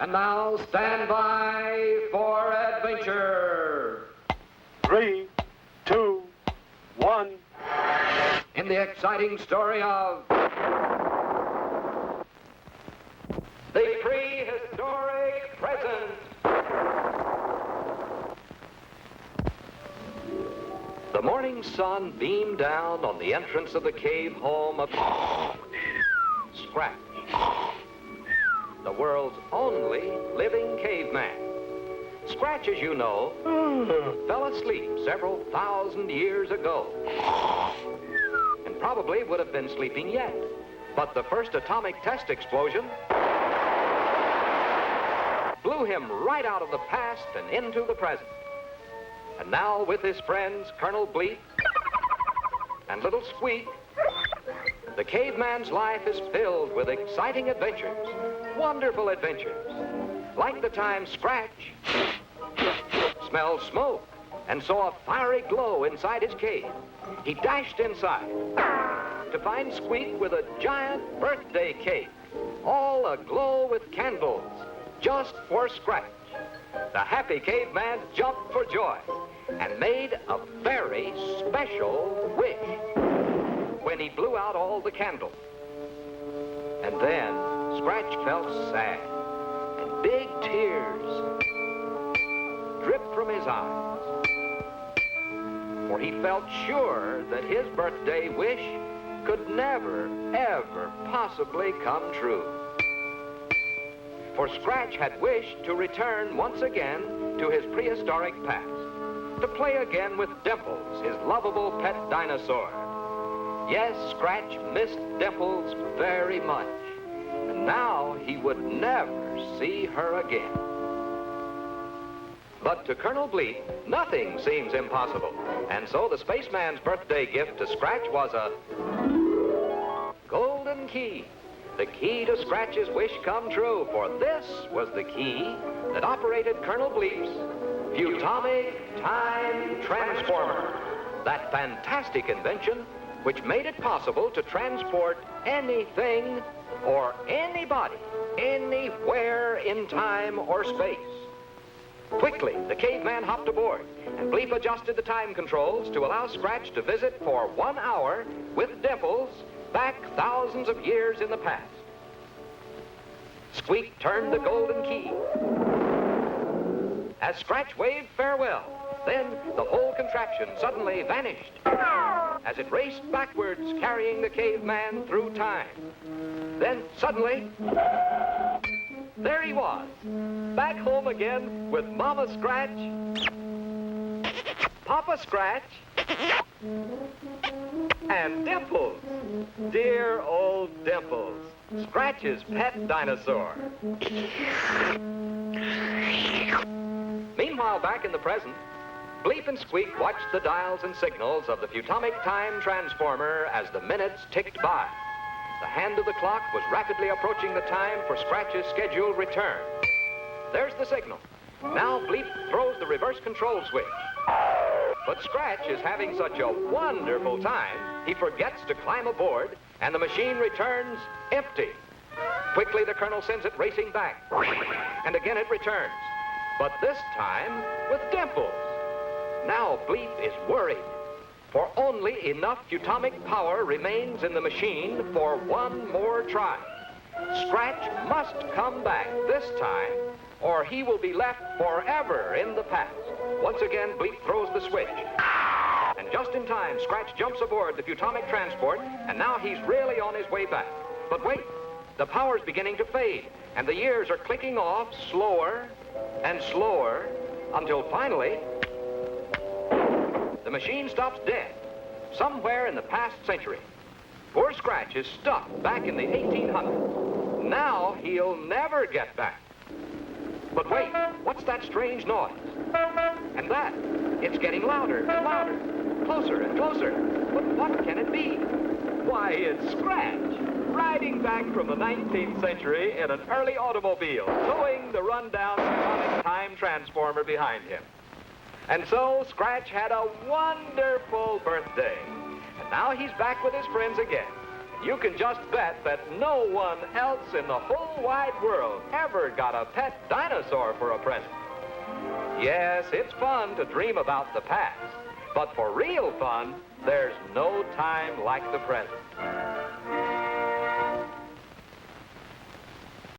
And now stand by for adventure. 3, 2, 1. In the exciting story of the Prehistoric Present. The morning sun beamed down on the entrance of the cave home of Scratch, the world's only living caveman. Scratch, as you know, fell asleep several thousand years ago, and probably would have been sleeping yet. But the first atomic test explosion blew him right out of the past and into the present. And now, with his friends, Colonel Bleep and Little Squeak, the caveman's life is filled with exciting adventures, wonderful adventures, like the time Scratch smelled smoke and saw a fiery glow inside his cave. He dashed inside to find Squeak with a giant birthday cake, all aglow with candles, just for Scratch. The happy caveman jumped for joy and made a very special wish when he blew out all the candles. And then Scratch felt sad, and big tears dripped from his eyes, for he felt sure that his birthday wish could never, ever possibly come true. For Scratch had wished to return once again to his prehistoric past, to play again with Dimples, his lovable pet dinosaur. Yes, Scratch missed Dimples very much, and now he would never see her again. But to Colonel Bleep, nothing seems impossible, and so the spaceman's birthday gift to Scratch was a golden key. The key to Scratch's wish come true, for this was the key that operated Colonel Bleep's Futomic Time Transformer, that fantastic invention which made it possible to transport anything or anybody anywhere in time or space. Quickly, the caveman hopped aboard, and Bleep adjusted the time controls to allow Scratch to visit for 1 hour with Dimples back thousands of years in the past. Squeak turned the golden key as Scratch waved farewell. Then the whole contraption suddenly vanished as it raced backwards, carrying the caveman through time. Then suddenly, there he was, back home again with Mama Scratch, Papa Scratch, and Dimples, dear old Dimples, Scratch's pet dinosaur. Meanwhile, back in the present, Bleep and Squeak watched the dials and signals of the Futomic Time Transformer as the minutes ticked by. The hand of the clock was rapidly approaching the time for Scratch's scheduled return. There's the signal. Now Bleep throws the reverse control switch. But Scratch is having such a wonderful time, he forgets to climb aboard, and the machine returns empty. Quickly, the Colonel sends it racing back, and again it returns, but this time with Dimples. Now Bleep is worried, for only enough Futomic power remains in the machine for one more try. Scratch must come back this time, or he will be left forever in the past. Once again, Bleep throws the switch. And just in time, Scratch jumps aboard the Futomic transport, and now he's really on his way back. But wait, the power's beginning to fade, and the years are clicking off slower and slower, until finally, the machine stops dead, somewhere in the past century. Poor Scratch is stuck back in the 1800s. Now he'll never get back. But wait, what's that strange noise? And that, it's getting louder and louder, closer and closer. But what can it be? Why, it's Scratch, riding back from the 19th century in an early automobile, towing the rundown Futomic Time Transformer behind him. And so Scratch had a wonderful birthday. And now he's back with his friends again. you can just bet that no one else in the whole wide world ever got a pet dinosaur for a present. Yes, it's fun to dream about the past, but for real fun, there's no time like the present.